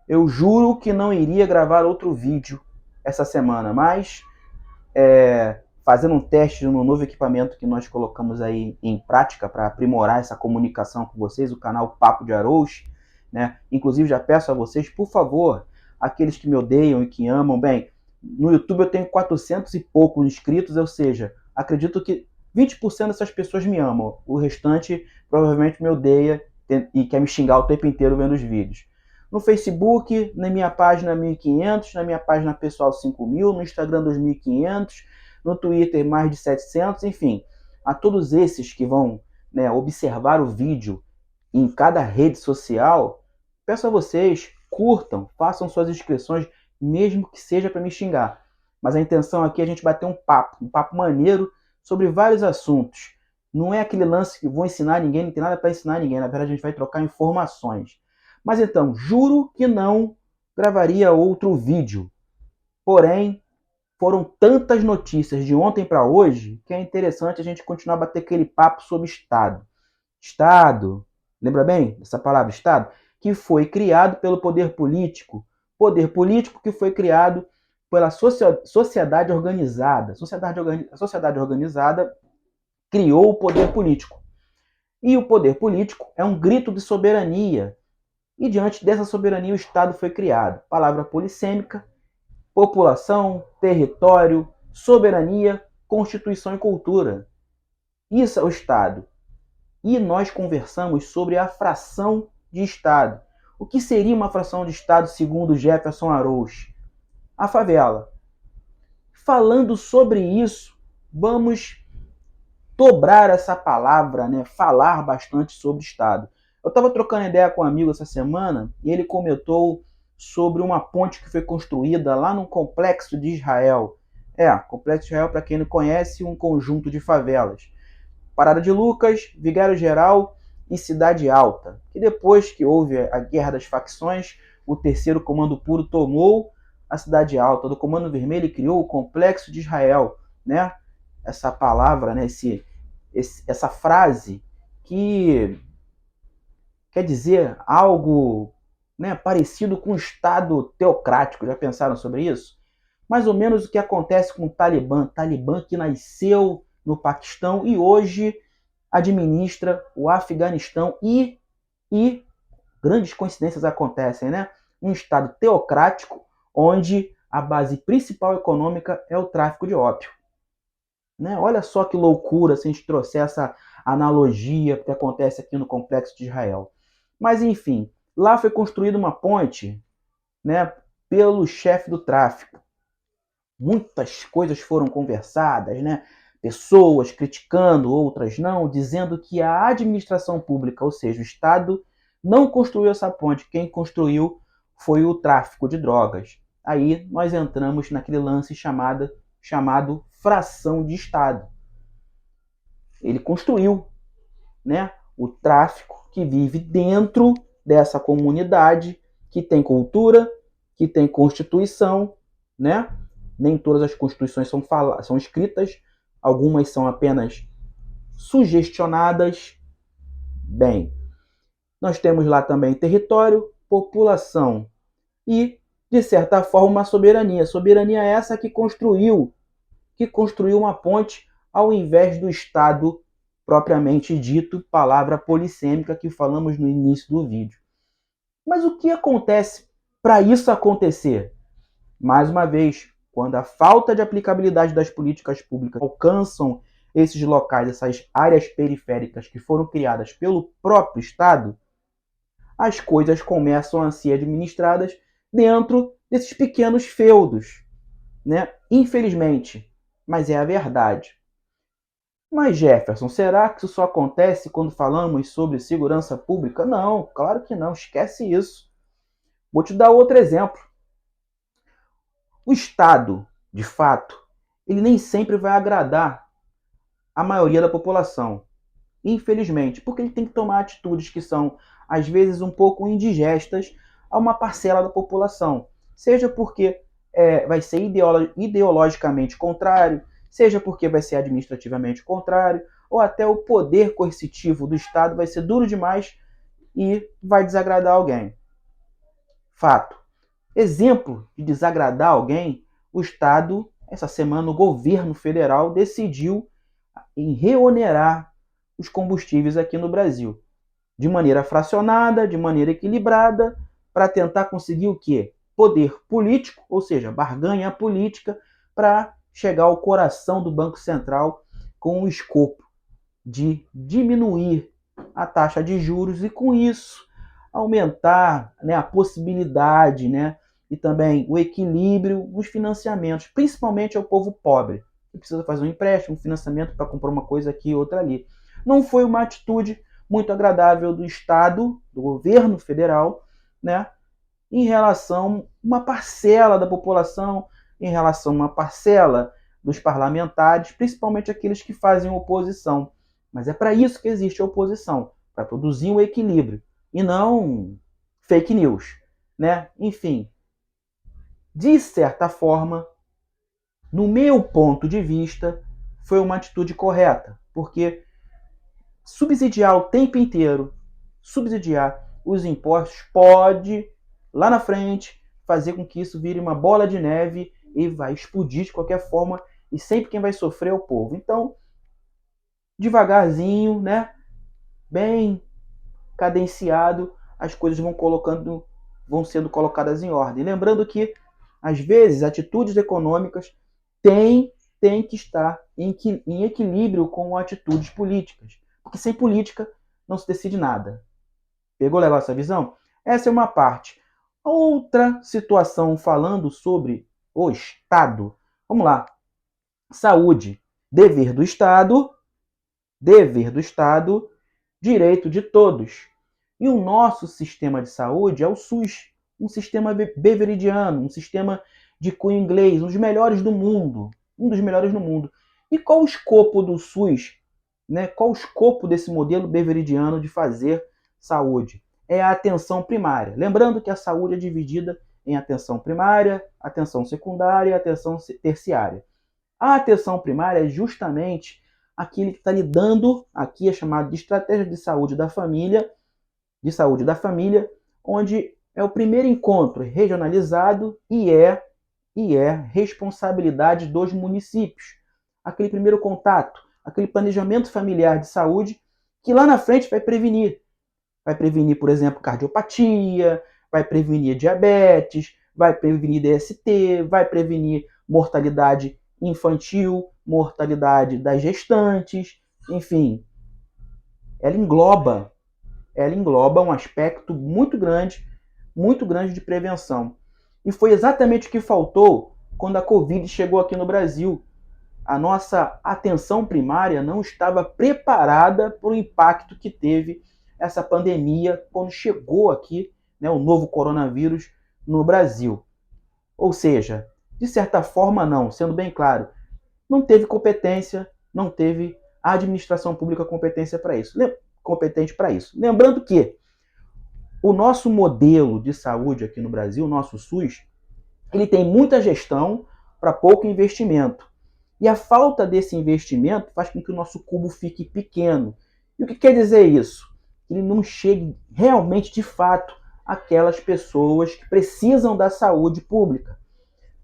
Eu juro que não iria gravar outro vídeo essa semana, mas fazendo um teste no novo equipamento que nós colocamos aí em prática para aprimorar essa comunicação com vocês, o canal Papo de Arous, né? Inclusive já peço a vocês, por favor, aqueles que me odeiam e que amam, bem, no YouTube eu tenho 400 e poucos inscritos, ou seja, acredito que 20% dessas pessoas me amam, o restante provavelmente me odeia e quer me xingar o tempo inteiro vendo os vídeos. No Facebook, na minha página 1.500, na minha página pessoal 5.000, no Instagram 2.500, no Twitter mais de 700, enfim. A todos esses que vão, né, observar o vídeo em cada rede social, peço a vocês, curtam, façam suas inscrições, mesmo que seja para me xingar. Mas a intenção aqui é a gente bater um papo maneiro sobre vários assuntos. Não é aquele lance que vou ensinar ninguém, não tem nada para ensinar ninguém, na verdade a gente vai trocar informações. Mas então, juro que não gravaria outro vídeo. Porém, foram tantas notícias de ontem para hoje que é interessante a gente continuar a bater aquele papo sobre Estado. Estado, lembra bem dessa palavra Estado? Que foi criado pelo poder político. Poder político que foi criado pela sociedade organizada. A sociedade organizada criou o poder político. E o poder político é um grito de soberania. E diante dessa soberania o Estado foi criado. Palavra polissêmica, população, território, soberania, constituição e cultura. Isso é o Estado. E nós conversamos sobre a fração de Estado. O que seria uma fração de Estado segundo Jefferson Arous? A favela. Falando sobre isso, vamos dobrar essa palavra, né? Falar bastante sobre Estado. Eu estava trocando ideia com um amigo essa semana e ele comentou sobre uma ponte que foi construída lá no Complexo de Israel. Complexo de Israel, para quem não conhece, um conjunto de favelas. Parada de Lucas, Vigário Geral e Cidade Alta. Que depois que houve a Guerra das Facções, o terceiro Comando Puro tomou a Cidade Alta do Comando Vermelho e criou o Complexo de Israel, né? Essa palavra, né? Essa frase que quer dizer algo, né, parecido com um Estado teocrático. Já pensaram sobre isso? Mais ou menos o que acontece com o Talibã. Talibã que nasceu no Paquistão e hoje administra o Afeganistão e grandes coincidências acontecem, né? Um Estado teocrático onde a base principal econômica é o tráfico de ópio. Né? Olha só que loucura se a gente trouxer essa analogia que acontece aqui no Complexo de Israel. Mas enfim, lá foi construída uma ponte, né, pelo chefe do tráfico. Muitas coisas foram conversadas, né? Pessoas criticando, outras não, dizendo que a administração pública, ou seja, o Estado, não construiu essa ponte. Quem construiu foi o tráfico de drogas. Aí nós entramos naquele lance chamado fração de Estado. Ele construiu, né, o tráfico que vive dentro dessa comunidade, que tem cultura, que tem constituição, né? Nem todas as constituições são escritas, algumas são apenas sugestionadas. Bem, nós temos lá também território, população e, de certa forma, uma soberania. Soberania essa que construiu uma ponte ao invés do Estado propriamente dito, palavra polissêmica que falamos no início do vídeo. Mas o que acontece para isso acontecer? Mais uma vez, quando a falta de aplicabilidade das políticas públicas alcançam esses locais, essas áreas periféricas que foram criadas pelo próprio Estado, as coisas começam a ser administradas dentro desses pequenos feudos, né? Infelizmente, mas é a verdade. Mas Jefferson, será que isso só acontece quando falamos sobre segurança pública? Não, claro que não, esquece isso. Vou te dar outro exemplo. O Estado, de fato, ele nem sempre vai agradar a maioria da população. Infelizmente, porque ele tem que tomar atitudes que são, às vezes, um pouco indigestas a uma parcela da população. Seja porque vai ser ideologicamente contrário, seja porque vai ser administrativamente contrário, ou até o poder coercitivo do Estado vai ser duro demais e vai desagradar alguém. Fato. exemplo de desagradar alguém, o Estado, essa semana, o governo federal decidiu em reonerar os combustíveis aqui no Brasil, de maneira fracionada, de maneira equilibrada, para tentar conseguir o quê? Poder político, ou seja, barganha política, para chegar ao coração do Banco Central com o escopo de diminuir a taxa de juros e, com isso, aumentar, né, a possibilidade, né, e também o equilíbrio nos financiamentos, principalmente ao povo pobre, que precisa fazer um empréstimo, um financiamento para comprar uma coisa aqui e outra ali. Não foi uma atitude muito agradável do Estado, do governo federal, né, em relação a uma parcela da população, em relação a uma parcela dos parlamentares, principalmente aqueles que fazem oposição. Mas é para isso que existe a oposição, para produzir um equilíbrio, e não fake news, né? Enfim, de certa forma, no meu ponto de vista, foi uma atitude correta, porque subsidiar o tempo inteiro, subsidiar os impostos pode, lá na frente, fazer com que isso vire uma bola de neve e vai explodir de qualquer forma, e sempre quem vai sofrer é o povo. Então, devagarzinho, né, bem cadenciado, as coisas vão sendo colocadas em ordem. Lembrando que, às vezes, atitudes econômicas têm que estar em equilíbrio com atitudes políticas. Porque sem política não se decide nada. Pegou legal essa visão? Essa é uma parte. Outra situação falando sobre o Estado. Vamos lá. Saúde. Dever do Estado, direito de todos. E o nosso sistema de saúde é o SUS, um sistema beveridiano, um sistema de cunho inglês, um dos melhores do mundo. E qual o escopo do SUS? Né? Qual o escopo desse modelo beveridiano de fazer saúde? É a atenção primária. Lembrando que a saúde é dividida em atenção primária, atenção secundária e atenção terciária. A atenção primária é justamente aquele que está lidando, aqui é chamado de estratégia de saúde da família, onde é o primeiro encontro regionalizado e é responsabilidade dos municípios. Aquele primeiro contato, aquele planejamento familiar de saúde que lá na frente vai prevenir. Vai prevenir, por exemplo, cardiopatia, vai prevenir diabetes, vai prevenir DST, vai prevenir mortalidade infantil, mortalidade das gestantes, enfim. Ela engloba um aspecto muito grande de prevenção. E foi exatamente o que faltou quando a Covid chegou aqui no Brasil. A nossa atenção primária não estava preparada para o impacto que teve essa pandemia quando chegou aqui, né, o novo coronavírus no Brasil. Ou seja, de certa forma não, sendo bem claro, não teve competência, não teve a administração pública competente para isso. Lembrando que o nosso modelo de saúde aqui no Brasil, o nosso SUS, ele tem muita gestão para pouco investimento. E a falta desse investimento faz com que o nosso cubo fique pequeno. E o que quer dizer isso? Ele não chegue realmente, de fato, àquelas pessoas que precisam da saúde pública.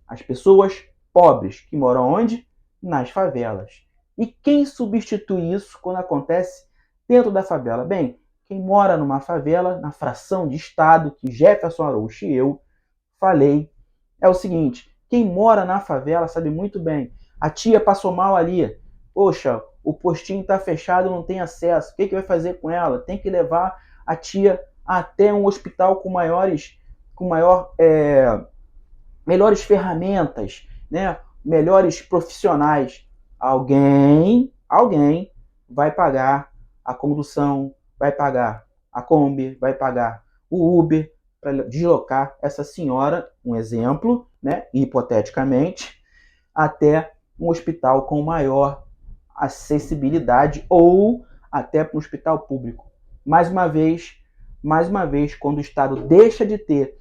As pessoas pobres, que moram onde? Nas favelas. E quem substitui isso quando acontece dentro da favela? Bem, quem mora numa favela, na fração de estado que Jefferson Araújo e eu falei, é o seguinte: quem mora na favela sabe muito bem. A tia passou mal ali. Poxa, o postinho está fechado, não tem acesso. O que vai fazer com ela? Tem que levar a tia até um hospital com melhores ferramentas, né? Melhores profissionais. Alguém vai pagar a condução, vai pagar a Kombi, vai pagar o Uber para deslocar essa senhora, um exemplo, né, hipoteticamente, até um hospital com maior acessibilidade ou até para um hospital público. Mais uma vez, quando o Estado deixa de ter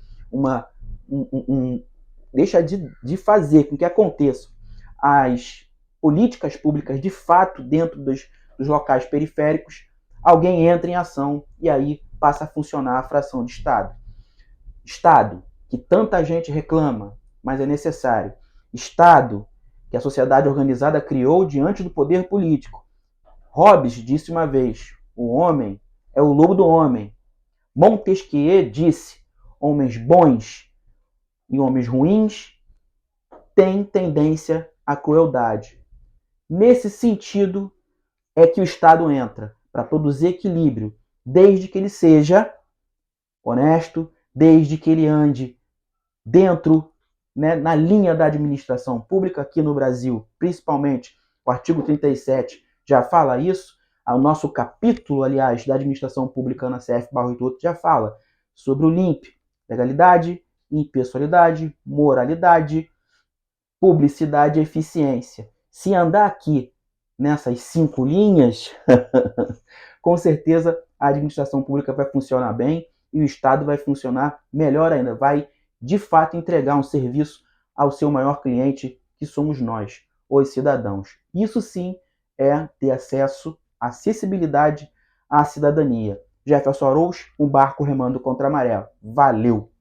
deixa de fazer com que aconteçam as políticas públicas de fato dentro dos locais periféricos, alguém entra em ação e aí passa a funcionar a fração de Estado. Estado que tanta gente reclama, mas é necessário. Estado, que a sociedade organizada criou diante do poder político. Hobbes disse uma vez: o homem é o lobo do homem. Montesquieu disse: homens bons e homens ruins têm tendência à crueldade. Nesse sentido é que o Estado entra, para produzir equilíbrio, desde que ele seja honesto, desde que ele ande dentro, né, na linha da administração pública. Aqui no Brasil, principalmente, o artigo 37 já fala isso. O nosso capítulo, aliás, da administração pública na CF/88 já fala sobre o LIMP: legalidade, impessoalidade, moralidade, publicidade e eficiência. Se andar aqui nessas 5 linhas, com certeza a administração pública vai funcionar bem e o Estado vai funcionar melhor ainda, vai de fato entregar um serviço ao seu maior cliente, que somos nós, os cidadãos. Isso sim é ter acesso, acessibilidade à cidadania. Jefferson Arouche, um barco remando contra a maré. Valeu!